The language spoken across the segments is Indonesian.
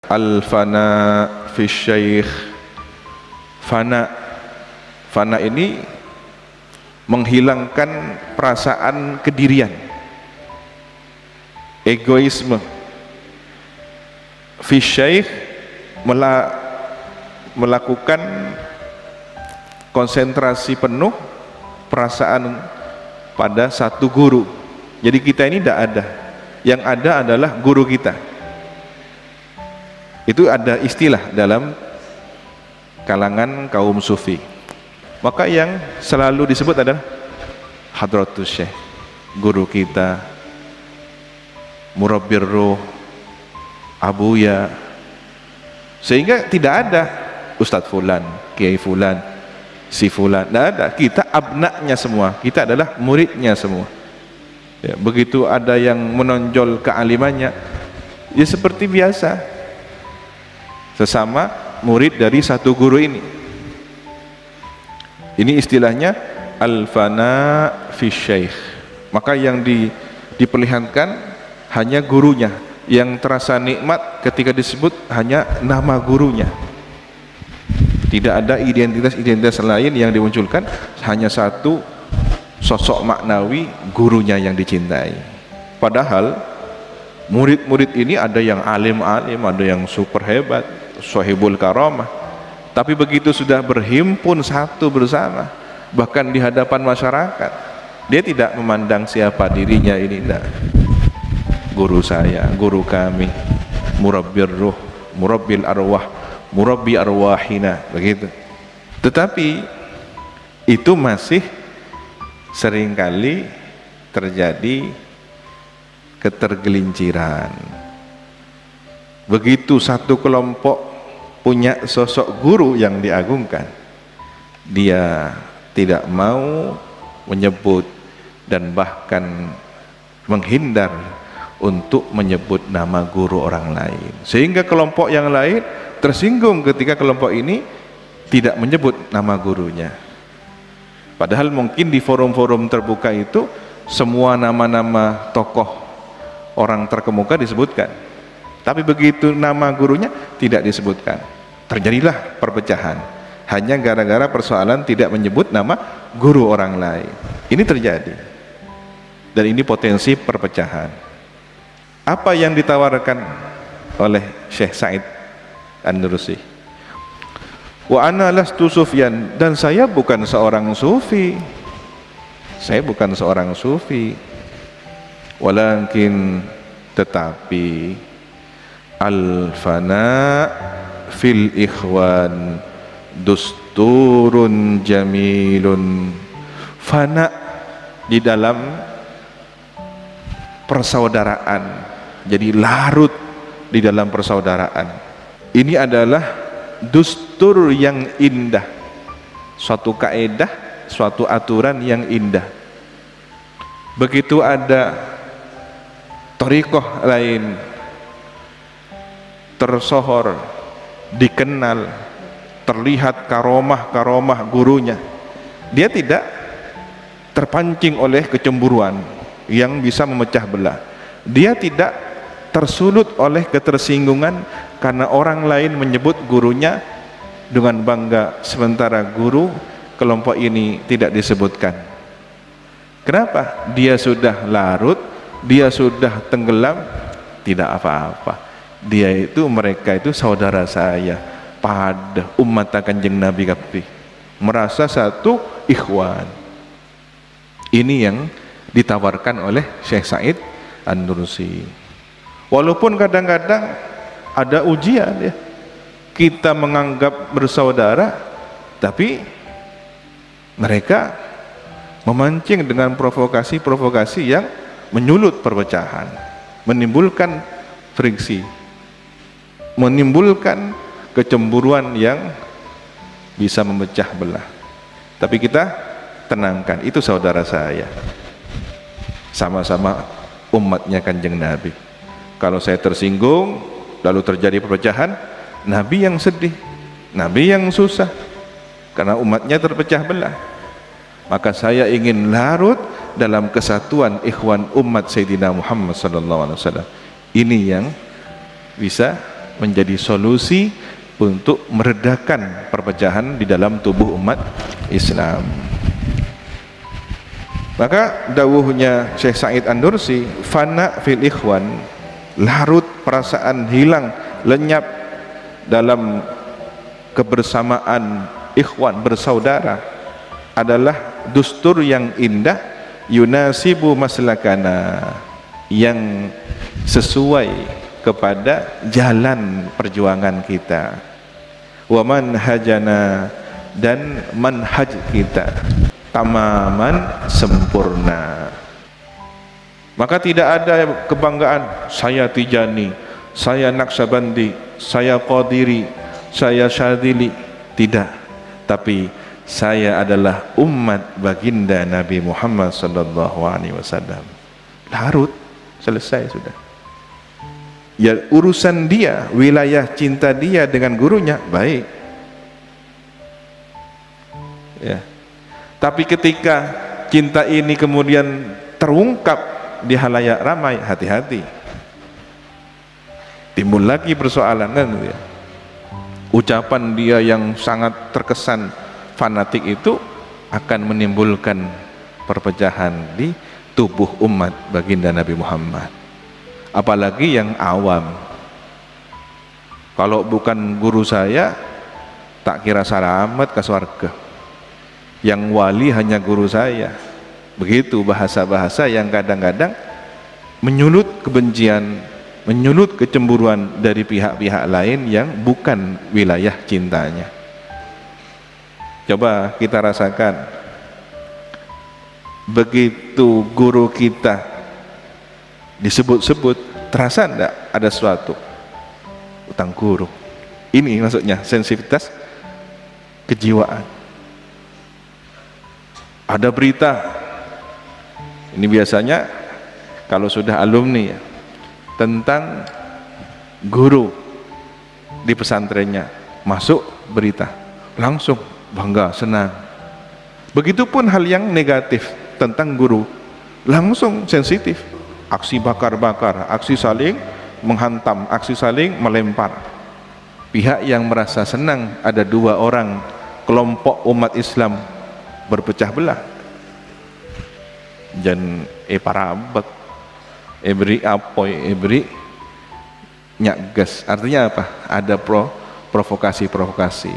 Al-fana fi syaikh. Fana. Fana ini menghilangkan perasaan kedirian, egoisme. Fi syaikh melakukan konsentrasi penuh perasaan pada satu guru. Jadi kita ini tidak ada, yang ada adalah guru kita. Itu ada istilah dalam kalangan kaum sufi. Maka yang selalu disebut adalah Hadratus Syekh, guru kita, Murabbir Ruh, Abuya. Sehingga tidak ada Ustadz Fulan, Kiai Fulan, si Fulan, tidak ada. Kita abnaknya semua, kita adalah muridnya semua. Ya, begitu ada yang menonjol kealimannya, ya seperti biasa, sesama murid dari satu guru ini. Ini istilahnya al-fana fi syaikh. Maka yang diperlihatkan hanya gurunya, yang terasa nikmat ketika disebut hanya nama gurunya. Tidak ada identitas-identitas lain yang dimunculkan, hanya satu sosok maknawi gurunya yang dicintai. Padahal murid-murid ini ada yang alim-alim, ada yang super hebat, sahibul karamah. Tapi begitu sudah berhimpun satu bersama, bahkan di hadapan masyarakat, dia tidak memandang siapa dirinya ini, tidak. Guru saya, guru kami, murabbir ruh, murabbil arwah, murabbi arwahina, begitu. Tetapi itu masih seringkali terjadi ketergelinciran. Begitu satu kelompok punya sosok guru yang diagungkan, dia tidak mau menyebut dan bahkan menghindar untuk menyebut nama guru orang lain, sehingga kelompok yang lain tersinggung ketika kelompok ini tidak menyebut nama gurunya. Padahal mungkin di forum-forum terbuka itu semua nama-nama tokoh orang terkemuka disebutkan, tapi begitu nama gurunya tidak disebutkan. Terjadilah perpecahan hanya gara-gara persoalan tidak menyebut nama guru orang lain. Ini terjadi, dan ini potensi perpecahan. Apa yang ditawarkan oleh Syekh Said An-Nursi? Wa ana lastu sufyan, dan saya bukan seorang sufi. Saya bukan seorang sufi. Walakin, tetapi, al-fana fil ikhwan dusturun jamilun. Fana di dalam persaudaraan, jadi larut di dalam persaudaraan. Ini adalah dustur yang indah, suatu kaedah, suatu aturan yang indah. Begitu ada thariqah lain tersohor, dikenal, terlihat karomah-karomah gurunya, dia tidak terpancing oleh kecemburuan yang bisa memecah belah. Dia tidak tersulut oleh ketersinggungan karena orang lain menyebut gurunya dengan bangga, sementara guru kelompok ini tidak disebutkan. Kenapa? Dia sudah larut, dia sudah tenggelam, tidak apa-apa. Dia itu, mereka itu saudara saya pada umat Kanjeng Nabi kabeh, merasa satu ikhwan. Ini yang ditawarkan oleh Syekh Said An-Nursi. Walaupun kadang-kadang ada ujian ya, kita menganggap bersaudara, tapi mereka memancing dengan provokasi-provokasi yang menyulut perpecahan, menimbulkan friksi, menimbulkan kecemburuan yang bisa memecah belah. Tapi kita tenangkan, itu saudara saya, sama-sama umatnya Kanjeng Nabi. Kalau saya tersinggung lalu terjadi perpecahan, Nabi yang sedih, Nabi yang susah karena umatnya terpecah belah. Maka saya ingin larut dalam kesatuan ikhwan umat Sayyidina Muhammad sallallahu alaihi wasallam. Ini yang bisa menjadi solusi untuk meredakan perpecahan di dalam tubuh umat Islam. Maka dawuhnya Syekh Sa'id An-Nursi, fana fil ikhwan, larut perasaan, hilang, lenyap dalam kebersamaan ikhwan, bersaudara, adalah dustur yang indah, yunasibu maslakana, yang sesuai kepada jalan perjuangan kita, wa manhajana, dan manhaj kita, tamaman, sempurna. Maka tidak ada kebanggaan saya Tijani, saya Naqsabandi, saya Qadiri, saya Syadili, tidak. Tapi saya adalah umat baginda Nabi Muhammad sallallahu alaihi wasallam. Larut, selesai sudah. Ya, urusan dia, wilayah cinta dia dengan gurunya, baik. Ya. Tapi ketika cinta ini kemudian terungkap di halayak ramai, hati-hati. Timbul lagi persoalan kan gitu ya. Ucapan dia yang sangat terkesan fanatik itu akan menimbulkan perpecahan di tubuh umat baginda Nabi Muhammad. Apalagi yang awam. Kalau bukan guru saya, tak kira selamat ke surga. Yang wali hanya guru saya. Begitu bahasa-bahasa yang kadang-kadang menyulut kebencian, menyulut kecemburuan dari pihak-pihak lain yang bukan wilayah cintanya. Coba kita rasakan, begitu guru kita disebut-sebut, terasa enggak ada sesuatu? Utang guru. Ini maksudnya sensitivitas kejiwaan. Ada berita, ini biasanya kalau sudah alumni ya, tentang guru di pesantrennya, masuk berita, langsung bangga, senang. Begitupun hal yang negatif tentang guru, langsung sensitif. Aksi bakar-bakar, aksi saling menghantam, aksi saling melempar. Pihak yang merasa senang ada dua orang kelompok umat Islam berpecah belah. Dan parabak, beri apoi, beri nyakgas. Artinya apa? Ada provokasi-provokasi.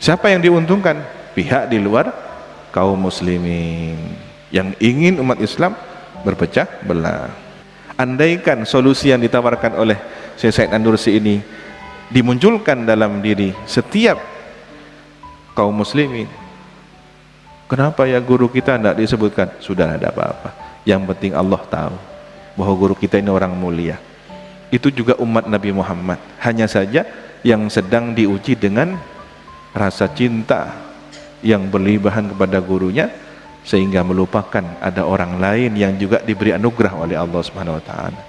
Siapa yang diuntungkan? Pihak di luar kaum muslimin yang ingin umat Islam berpecah belah. Andaikan solusi yang ditawarkan oleh Syekh Sa'id An-Nursi ini dimunculkan dalam diri setiap kaum muslimin, kenapa ya guru kita tidak disebutkan? Sudah ada apa-apa. Yang penting Allah tahu bahwa guru kita ini orang mulia. Itu juga umat Nabi Muhammad. Hanya saja yang sedang diuji dengan rasa cinta yang berlibahan kepada gurunya, sehingga melupakan ada orang lain yang juga diberi anugerah oleh Allah Subhanahu wa taala.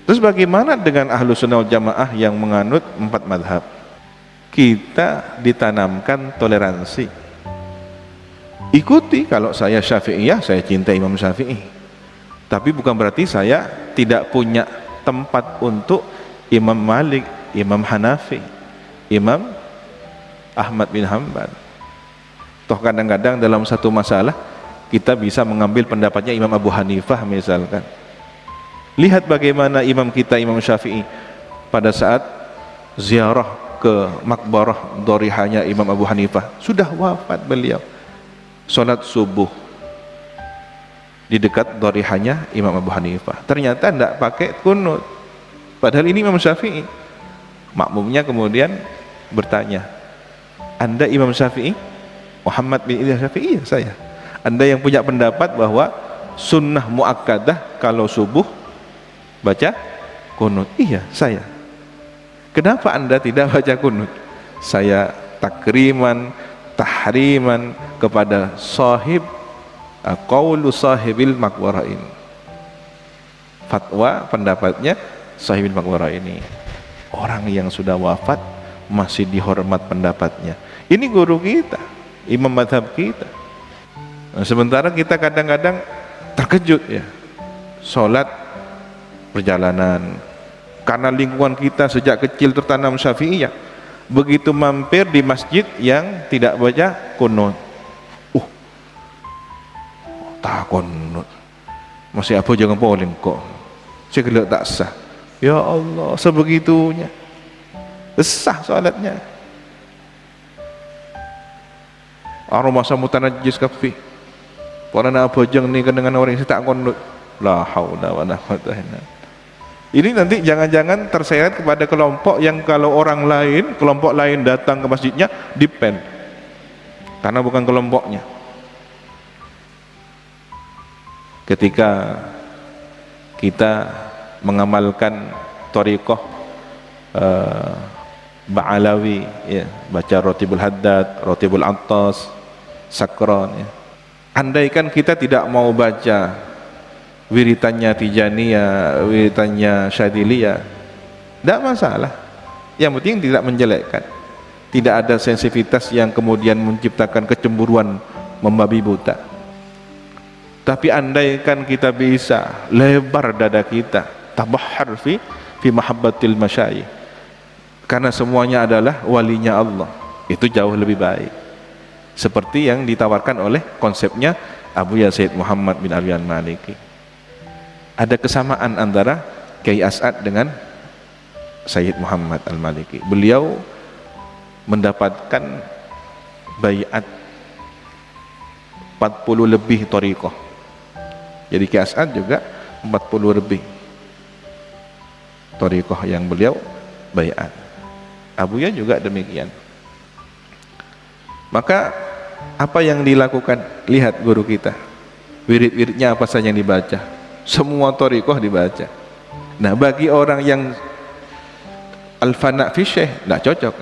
Terus bagaimana dengan Ahlus Sunnah wal Jamaah yang menganut 4 mazhab? Kita ditanamkan toleransi. Ikuti, kalau saya Syafi'iyah, saya cinta Imam Syafi'i. Tapi bukan berarti saya tidak punya tempat untuk Imam Malik, Imam Hanafi, Imam Ahmad bin Hanbal. Toh kadang-kadang dalam satu masalah kita bisa mengambil pendapatnya Imam Abu Hanifah misalkan. Lihat bagaimana imam kita, Imam Syafi'i, pada saat ziarah ke makbarah dorihanya Imam Abu Hanifah, sudah wafat beliau, sholat subuh di dekat dorihanya Imam Abu Hanifah, ternyata tidak pakai kunut, padahal ini Imam Syafi'i. Makmumnya kemudian bertanya, Anda Imam Syafi'i? Muhammad bin Ilyas Syafi'i? Iya, saya. Anda yang punya pendapat bahwa sunnah muakkadah kalau subuh baca kunut? Iya, saya. Kenapa Anda tidak baca kunut? Saya takriman, tahriman kepada sahib qaulu sahibil maqbarah ini. Fatwa pendapatnya sahibil maqbarah ini. Orang yang sudah wafat masih dihormat pendapatnya. Ini guru kita, imam madhab kita. Nah, sementara kita kadang-kadang terkejut ya, sholat perjalanan karena lingkungan kita sejak kecil tertanam Syafi'iyah, begitu mampir di masjid yang tidak baca kunut, tak kunut masih apa jangan polling kok saya gelak tak sah. Ya Allah, sebegitunya sah salatnya. Aroma samutan najis kafi karena apa jeng ni dengan orang yang tak kunut, la haula wala quwwata illa billah. Ini nanti jangan-jangan terseret kepada kelompok yang kalau orang lain, kelompok lain datang ke masjidnya dipen karena bukan kelompoknya. Ketika kita mengamalkan thariqah Ba'alawi, ya, baca Rotibul Haddad, Rotibul Attas, Sakron, ya. Andaikan kita tidak mau baca wiritannya Tijaniyah, wiritannya Syadiliyah, tidak masalah. Yang penting tidak menjelekkan, tidak ada sensitivitas yang kemudian menciptakan kecemburuan membabi buta. Tapi andaikan kita bisa lebar dada kita, tabahhar fi mahabbatil masyayikh, karena semuanya adalah walinya Allah, itu jauh lebih baik. Seperti yang ditawarkan oleh konsepnya Abu Yazid Muhammad bin Ali al-Maliki. Ada kesamaan antara Kiai As'ad dengan Sayyid Muhammad al-Maliki. Beliau mendapatkan baiat 40 lebih thariqah. Jadi Kiai As'ad juga 40 lebih thariqah yang beliau baiat. Abuya juga demikian. Maka apa yang dilakukan? Lihat guru kita, wirid-wiridnya apa saja yang dibaca, semua thariqah dibaca. Nah, bagi orang yang al-fana fi syekh tidak cocok.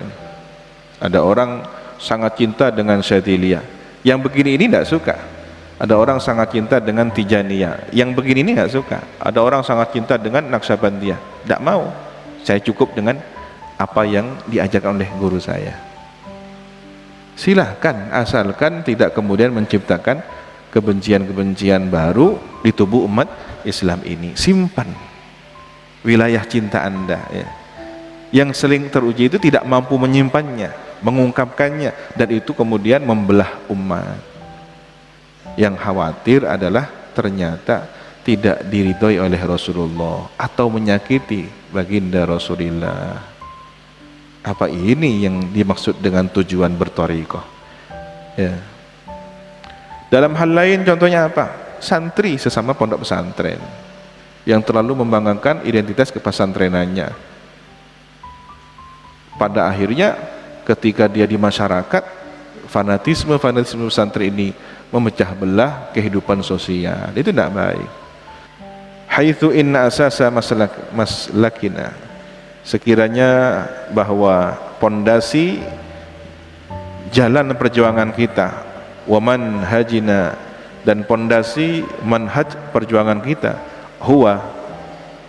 Ada orang sangat cinta dengan Syadiliyah, yang begini ini tidak suka. Ada orang sangat cinta dengan Tijaniyah, yang begini ini tidak suka. Ada orang sangat cinta dengan Naqsyabandiyah, tidak mau. Saya cukup dengan apa yang diajarkan oleh guru saya. Silahkan, asalkan tidak kemudian menciptakan kebencian-kebencian baru di tubuh umat Islam ini. Simpan wilayah cinta Anda, ya. Yang sering teruji itu tidak mampu menyimpannya, mengungkapkannya, dan itu kemudian membelah umat. Yang khawatir adalah ternyata tidak diridhoi oleh Rasulullah atau menyakiti baginda Rasulullah. Apa ini yang dimaksud dengan tujuan berthariqah? Ya. Dalam hal lain contohnya apa? Santri sesama pondok pesantren yang terlalu membanggakan identitas kepesantrenannya. Pada akhirnya ketika dia di masyarakat, fanatisme pesantren ini memecah belah kehidupan sosial. Itu tidak baik. Haitsu inna asasa maslakina, sekiranya bahwa pondasi jalan perjuangan kita, wa manhajina, dan pondasi manhaj perjuangan kita, huwa,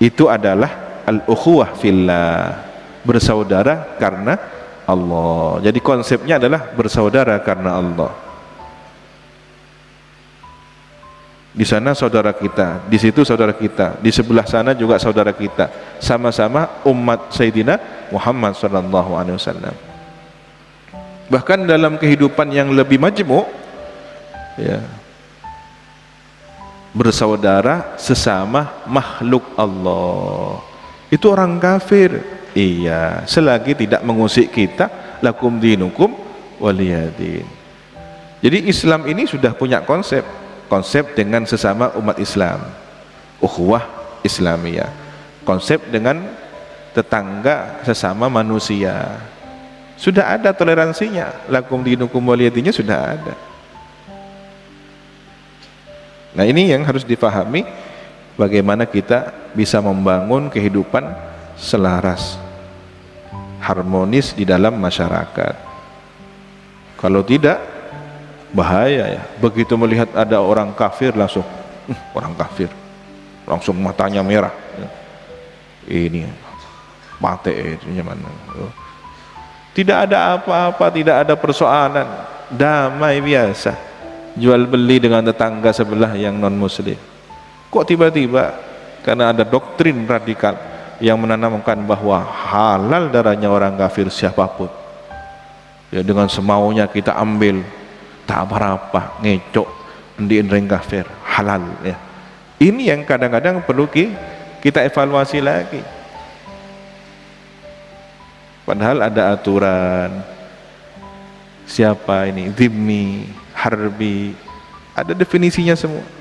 itu adalah al-ukhuwah fillah, bersaudara karena Allah. Jadi konsepnya adalah bersaudara karena Allah. Di sana saudara kita, di situ saudara kita, di sebelah sana juga saudara kita, sama-sama umat Sayyidina Muhammad sallallahu alaihi wasallam. Bahkan dalam kehidupan yang lebih majmuk, ya, bersaudara sesama makhluk Allah. Itu orang kafir, iya, selagi tidak mengusik kita, lakum dinukum waliyadin. Jadi Islam ini sudah punya konsep dengan sesama umat Islam, ukhuwah Islamiyah, konsep dengan tetangga sesama manusia, sudah ada toleransinya, lakum dinukum waliyadinnya sudah ada. Nah, ini yang harus difahami, bagaimana kita bisa membangun kehidupan selaras, harmonis di dalam masyarakat. Kalau tidak, bahaya ya. Begitu melihat ada orang kafir langsung orang kafir, langsung matanya merah, ini mate ini mana. Tidak ada apa-apa, tidak ada persoalan, damai biasa, jual beli dengan tetangga sebelah yang non muslim. Kok tiba-tiba karena ada doktrin radikal yang menanamkan bahwa halal darahnya orang kafir siapapun. Ya dengan semaunya kita ambil, tak apa-apa, ngecok, ndiin orang kafir, halal ya. Ini yang kadang-kadang perlu kita evaluasi lagi. Padahal ada aturan, siapa ini, dhimmi, harbi, ada definisinya semua.